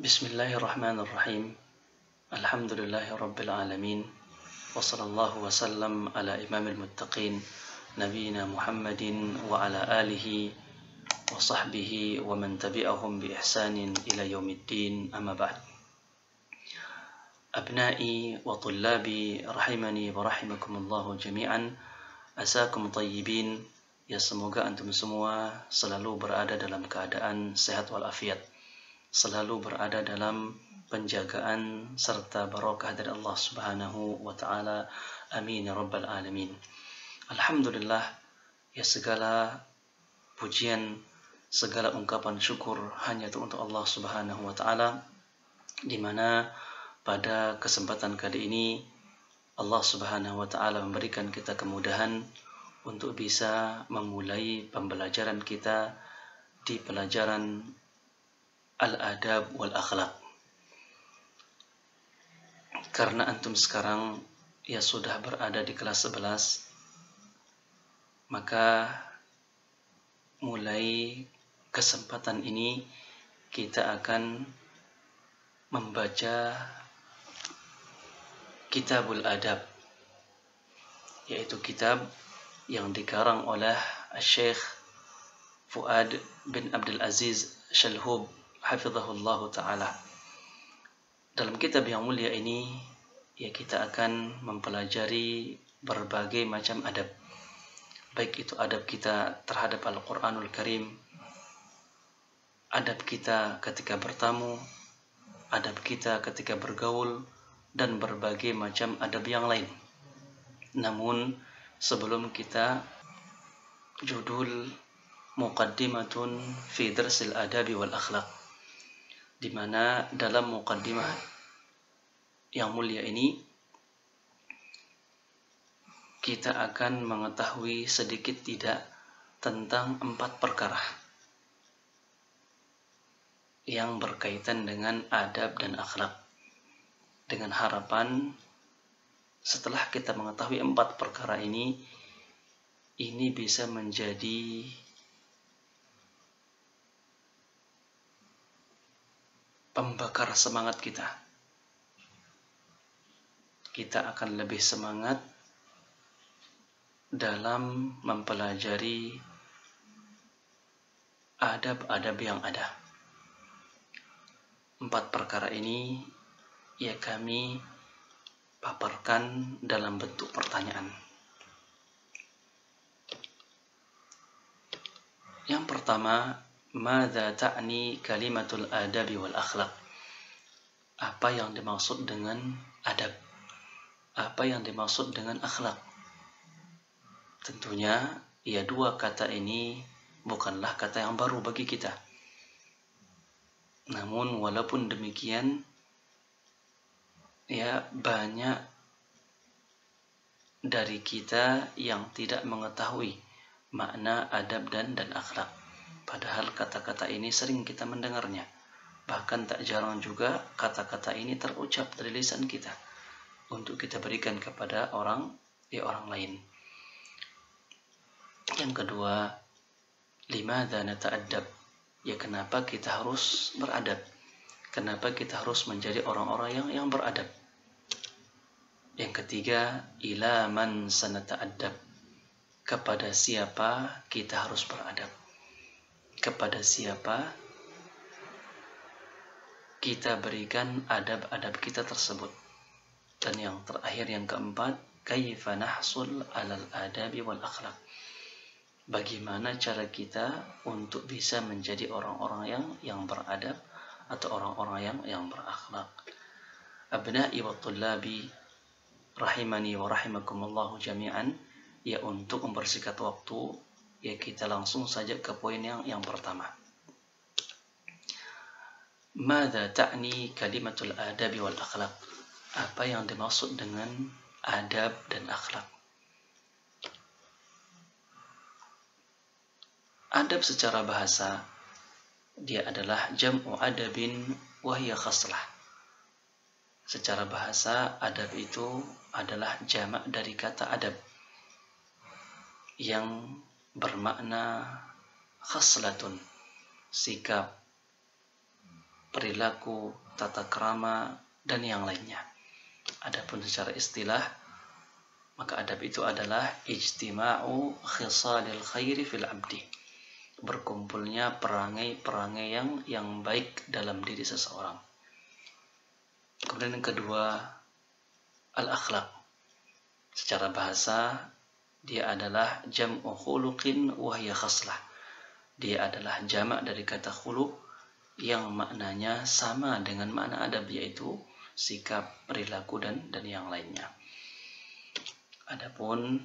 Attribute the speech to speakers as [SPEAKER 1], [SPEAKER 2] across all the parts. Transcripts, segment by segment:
[SPEAKER 1] Bismillahirrahmanirrahim. Alhamdulillahirabbil wa sallallahu wasallam ala imamil muttaqin nabiyina Muhammadin wa ala alihi wa sahbihi wa man tabi'ahum bi ihsanin ila yaumiddin, amma ba'd. Abna'i wa tullabi rahimani wa rahimakumullahu jami'an, asakum tayyibin. Ya, semoga antum semua selalu berada dalam keadaan sehat walafiat, selalu berada dalam penjagaan serta barokah dari Allah Subhanahu wa taala. Amin ya rabbal alamin. Alhamdulillah, ya segala pujian, segala ungkapan syukur hanya untuk Allah Subhanahu wa taala, di mana pada kesempatan kali ini Allah Subhanahu wa taala memberikan kita kemudahan untuk bisa memulai pembelajaran kita di pelajaran al-adab wal akhlaq. Karena antum sekarang ya sudah berada di kelas 11, maka mulai kesempatan ini kita akan membaca Kitabul Adab, yaitu kitab yang dikarang oleh Syekh Fuad bin Abdul Aziz Shalhub hafizahullahu ta'ala. Dalam kitab yang mulia ini, ya kita akan mempelajari berbagai macam adab, baik itu adab kita terhadap Al-Quranul Karim, adab kita ketika bertamu, adab kita ketika bergaul, dan berbagai macam adab yang lain. Namun sebelum kita, judul Muqaddimatun fi Darsil Adabi wal Akhlaq, di mana dalam muqaddimah yang mulia ini kita akan mengetahui sedikit tidak tentang 4 perkara yang berkaitan dengan adab dan akhlak, dengan harapan setelah kita mengetahui 4 perkara ini bisa menjadi pembakar semangat kita. Kita akan lebih semangat dalam mempelajari adab-adab yang ada. 4 perkara ini ya kami paparkan dalam bentuk pertanyaan. Yang pertama, madza ta'ni kalimatul adabi wal akhlaq? Apa yang dimaksud dengan adab? Apa yang dimaksud dengan akhlak? Tentunya ya 2 kata ini bukanlah kata yang baru bagi kita. Namun walaupun demikian, ya banyak dari kita yang tidak mengetahui makna adab dan akhlak. Padahal kata-kata ini sering kita mendengarnya. Bahkan tak jarang juga kata-kata ini terucap dari lisan kita untuk kita berikan kepada orang lain. Yang kedua, limadza nata'addab? Ya kenapa kita harus beradab? Kenapa kita harus menjadi orang-orang yang beradab? Yang ketiga, ila man sanata'addab? Kepada siapa kita harus beradab? Kepada siapa kita berikan adab-adab kita tersebut? Dan yang terakhir, yang keempat, kaifa nahsul alal adabi wal akhlaq? Bagaimana cara kita untuk bisa menjadi orang-orang yang beradab atau orang-orang yang berakhlak? Abna'i wa tullabi rahimani wa rahimakumullahu jami'an, ya untuk mempersingkat waktu, ya kita langsung saja ke poin yang pertama. Madza ta'ni kalimatul adabi wal akhlaq? Apa yang dimaksud dengan adab dan akhlak? Adab secara bahasa, dia adalah jam'u adabin wa hiya khaslah. Secara bahasa, adab itu adalah jamak dari kata adab, yang bermakna khaslatun, sikap, perilaku, tata krama, dan yang lainnya. Adapun secara istilah, maka adab itu adalah ijtima'u khisalil khairi fil abdi, berkumpulnya perangai-perangai yang baik dalam diri seseorang. Kemudian yang kedua, al-akhlaq. Secara bahasa, dia adalah jam'u khuluqin wa hiya khaslah. Dia adalah jamak dari kata khuluq yang maknanya sama dengan makna adab, yaitu sikap, perilaku, dan yang lainnya. Adapun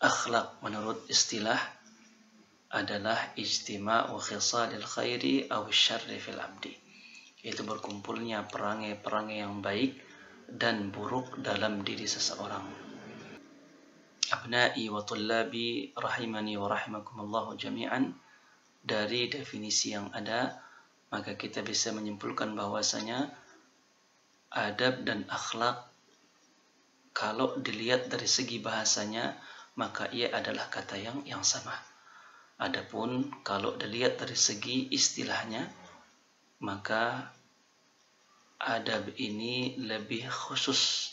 [SPEAKER 1] akhlak menurut istilah adalah ijtima'u khisalil khairi aw syarri fil abdi, yaitu berkumpulnya perangai-perangai yang baik dan buruk dalam diri seseorang. Abna'i wa tullabi rahimani wa rahimakumullahu jami'an, dari definisi yang ada, maka kita bisa menyimpulkan bahwasanya adab dan akhlak kalau dilihat dari segi bahasanya, maka ia adalah kata yang sama. Adapun kalau dilihat dari segi istilahnya, maka adab ini lebih khusus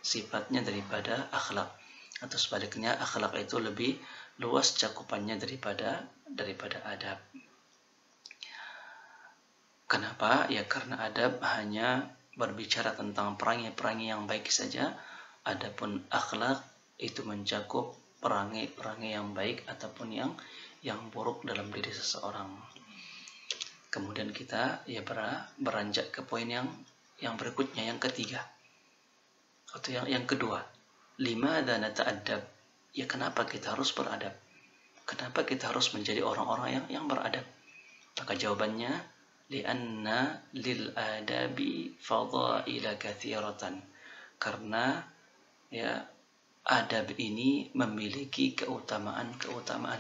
[SPEAKER 1] sifatnya daripada akhlak, atau sebaliknya akhlak itu lebih luas cakupannya daripada adab. Kenapa? Ya karena adab hanya berbicara tentang perangai-perangai yang baik saja, adapun akhlak itu mencakup perangai-perangai yang baik ataupun yang buruk dalam diri seseorang. Kemudian kita beranjak ke poin yang berikutnya, yang ketiga atau yang kedua. Limadza nata'addab? Ya kenapa kita harus beradab? Kenapa kita harus menjadi orang-orang yang beradab? Maka jawabannya, li'anna lil adabi fadaila katsiratan. Karena ya adab ini memiliki keutamaan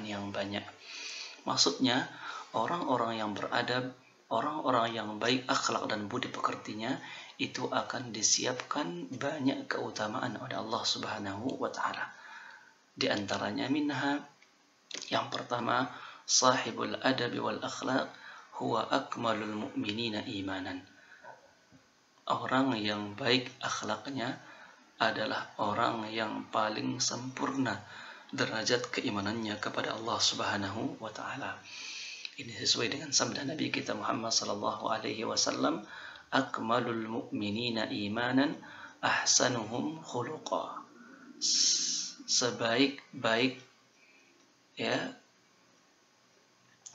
[SPEAKER 1] yang banyak. Maksudnya orang-orang yang beradab, orang-orang yang baik akhlak dan budi pekertinya, itu akan disiapkan banyak keutamaan oleh Allah Subhanahu wa taala. Di antaranya minha, yang pertama, sahibul adabi wal akhlaq huwa akmalul mu'minina imanan. Orang yang baik akhlaknya adalah orang yang paling sempurna derajat keimanannya kepada Allah Subhanahu wa taala. Ini sesuai dengan sabda Nabi kita Muhammad sallallahu alaihi wasallam, akmalul mu'minina imanan ahsanuhum khuluqa. Sebaik-baik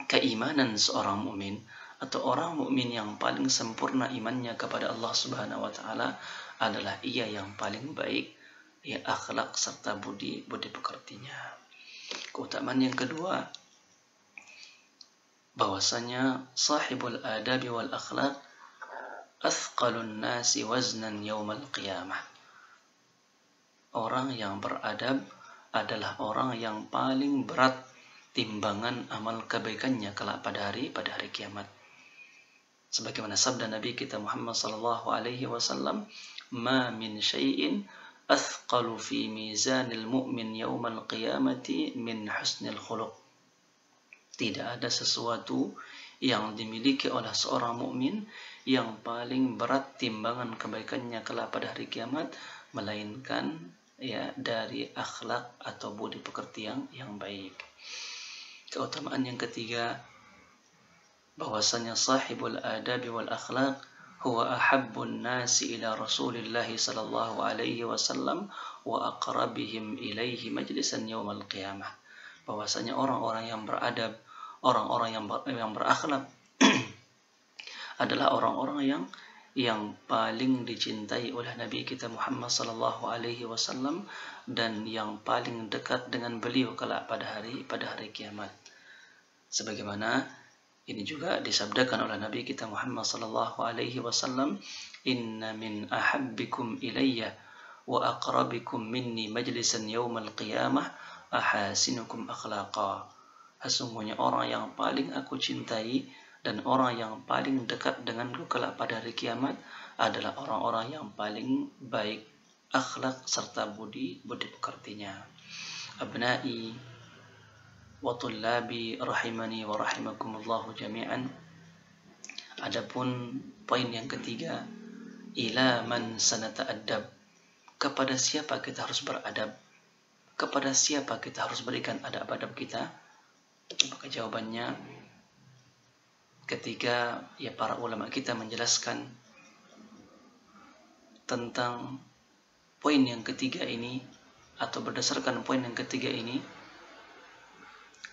[SPEAKER 1] keimanan seorang mukmin atau orang mukmin yang paling sempurna imannya kepada Allah Subhanahu wa taala adalah ia yang paling baik akhlak serta budi pekertinya. Keutamaan yang kedua, bahwasanya sahibul adabi wal akhlaq athqalun nasi waznan yaumal qiyamah. Orang yang beradab adalah orang yang paling berat timbangan amal kebaikannya kelak pada hari kiamat. Sebagaimana sabda Nabi kita Muhammad sallallahu alaihi wasallam, "Ma min syai'in athqalu fi mizanil mu'min yaumal qiyamati min husnil khuluq." Tidak ada sesuatu yang dimiliki oleh seorang mukmin yang paling berat timbangan kebaikannya kelak pada hari kiamat melainkan dari akhlak atau budi pekerti yang baik. Keutamaan yang ketiga, bahwasanya sahibul adabi wal akhlaq huwa ahabbun nasi ila Rasulillah sallallahu alaihi wasallam wa aqrabihim ilaihi majlisan yaumal qiyamah. Bahwasanya orang-orang yang beradab, orang-orang yang berakhlak adalah orang-orang yang paling dicintai oleh Nabi kita Muhammad sallallahu alaihi wasallam dan yang paling dekat dengan beliau kelak pada hari kiamat. Sebagaimana ini juga disabdakan oleh Nabi kita Muhammad sallallahu alaihi wasallam, "Inna min ahabbikum ilayya wa aqrabikum minni majlisan yaumal qiyamah ahasinukum akhlaqa." Sesungguhnya orang yang paling aku cintai dan orang yang paling dekat denganku kelak pada hari kiamat adalah orang-orang yang paling baik akhlak serta budi pekertinya. Abna'i wa tullabi rahimani wa rahimakumullahu jami'an. Adapun poin yang ketiga, ila man sanata'addab, kepada siapa kita harus beradab, kepada siapa kita harus berikan adab-adab kita. Maka jawabannya ketika para ulama kita menjelaskan tentang poin yang ketiga ini, atau berdasarkan poin yang ketiga ini,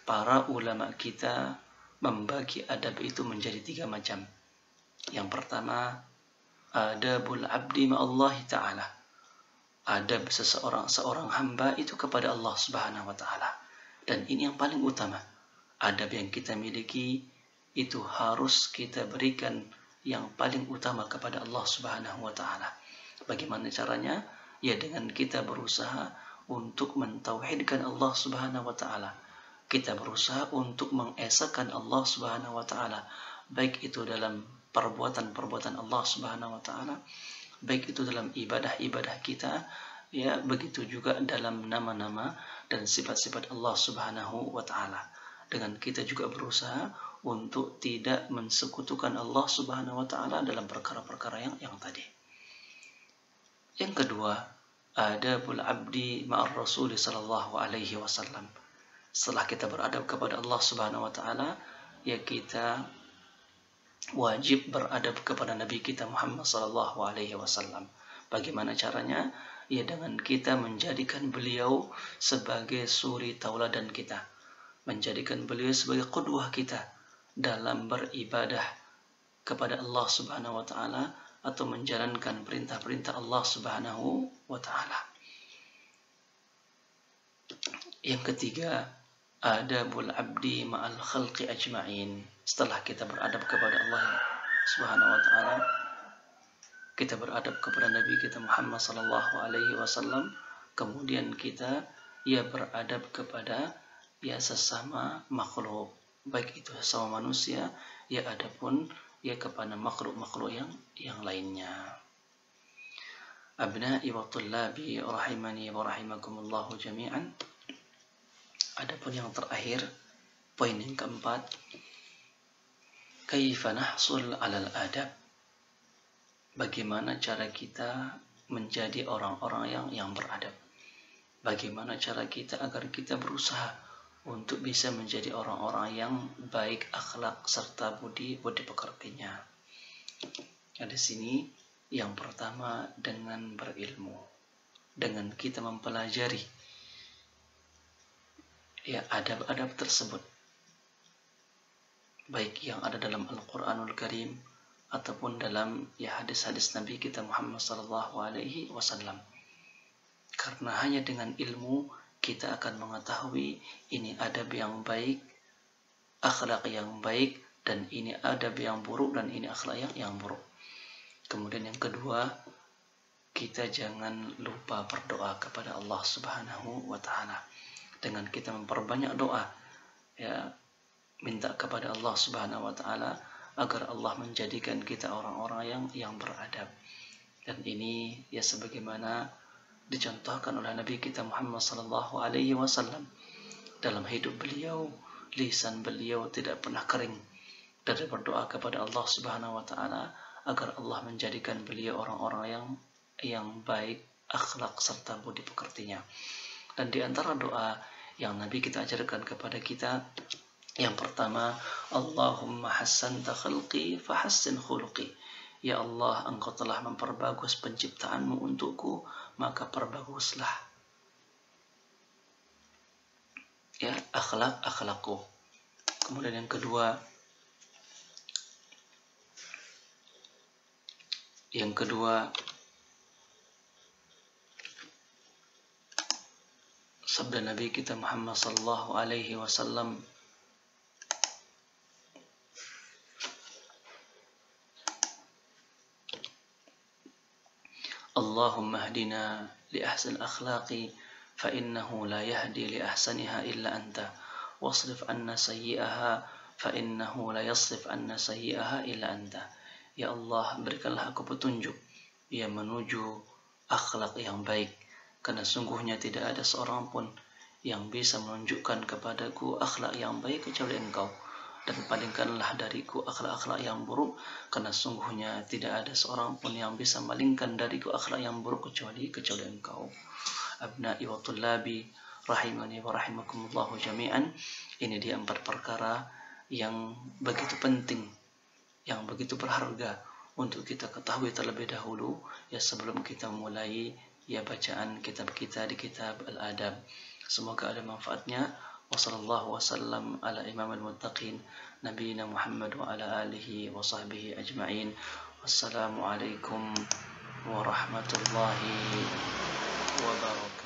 [SPEAKER 1] para ulama kita membagi adab itu menjadi 3 macam. Yang pertama, adabul abdi ma'allahi ta'ala, adab seorang hamba itu kepada Allah Subhanahu wa ta'ala. Dan ini yang paling utama. Adab yang kita miliki itu harus kita berikan yang paling utama kepada Allah Subhanahu wa ta'ala. Bagaimana caranya? Ya dengan kita berusaha untuk mentauhidkan Allah Subhanahu wa ta'ala. Kita berusaha untuk mengesahkan Allah Subhanahu wa ta'ala, baik itu dalam perbuatan-perbuatan Allah Subhanahu wa ta'ala, baik itu dalam ibadah-ibadah kita, ya begitu juga dalam nama-nama dan sifat-sifat Allah Subhanahu wa ta'ala. Dengan kita juga berusaha untuk tidak mensekutukan Allah Subhanahu wa ta'ala dalam perkara-perkara yang tadi. Yang kedua, adabul abdi ma'ar Rasul sallallahu alaihi wasallam. Setelah kita beradab kepada Allah Subhanahu wa ta'ala, ya kita wajib beradab kepada Nabi kita Muhammad sallallahu alaihi wasallam. Bagaimana caranya? Ya dengan kita menjadikan beliau sebagai suri tauladan kita, menjadikan beliau sebagai qudwah kita dalam beribadah kepada Allah Subhanahu wa ta'ala, atau menjalankan perintah-perintah Allah Subhanahu wa ta'ala. Yang ketiga, adabul abdi ma'al khalqi ajma'in. Setelah kita beradab kepada Allah Subhanahu wa ta'ala, kita beradab kepada Nabi kita Muhammad sallallahu alaihi wasallam, kemudian kita beradab kepada sesama makhluk, baik itu sesama manusia, adapun kepada makhluk-makhluk yang lainnya. Abna'i wa tullabi rahimani wa rahimakumullahu jami'an. Adapun yang terakhir, poin yang keempat, kaifa nahsul 'alal adab. Bagaimana cara kita menjadi orang-orang yang beradab? Bagaimana cara kita agar kita berusaha untuk bisa menjadi orang-orang yang baik akhlak serta budi pekertinya? Di sini yang pertama dengan berilmu, dengan kita mempelajari adab-adab tersebut, baik yang ada dalam Al-Quranul Karim ataupun dalam hadis-hadis Nabi kita Muhammad sallallahu alaihi wasallam. Karena hanya dengan ilmu kita akan mengetahui ini adab yang baik, akhlak yang baik, dan ini adab yang buruk, dan ini akhlak yang buruk. Kemudian yang kedua, kita jangan lupa berdoa kepada Allah Subhanahu wa ta'ala. Dengan kita memperbanyak doa, minta kepada Allah Subhanahu wa ta'ala agar Allah menjadikan kita orang-orang yang beradab. Dan ini sebagaimana dicontohkan oleh Nabi kita Muhammad sallallahu alaihi wasallam. Dalam hidup beliau, lisan beliau tidak pernah kering dari berdoa kepada Allah Subhanahu wa ta'ala agar Allah menjadikan beliau orang-orang yang baik akhlak serta budi pekertinya. Dan di antara doa yang Nabi kita ajarkan kepada kita, yang pertama, Allahumma hassanta khalqi fahassin khuluqi. Ya Allah, Engkau telah memperbagus penciptaanmu untukku, maka perbaguslah akhlakku. Kemudian yang kedua, sabda Nabi kita Muhammad sallallahu alaihi wasallam, Allahumma hdina li ahsan akhlaqi fa innahu la yahdi li ahsaniha illa anta wasrif anna sayyi'aha fa innahu la yasrif anna sayyi'aha illa anta. Ya Allah, berikanlah aku petunjuk menuju akhlak yang baik, karena sungguhnya tidak ada seorang pun yang bisa menunjukkan kepadaku akhlak yang baik kecuali engkau, dan palingkanlah dariku akhlak-akhlak yang buruk, karena sungguhnya tidak ada seorang pun yang bisa malingkan dariku akhlak yang buruk kecuali engkau. Abna'i wa tullabi rahimani wa rahimakumullahu jami'an. Ini dia 4 perkara yang begitu penting, yang begitu berharga untuk kita ketahui terlebih dahulu ya, sebelum kita mulai ya bacaan kitab kita di kitab Al-Adab. Semoga ada manfaatnya. Wassallallahu wasallam ala imamil muttaqin nabiyina Muhammad wa ala alihi wa sahbihi ajma'in. Wassalamualaikum warahmatullahi wabarakatuh.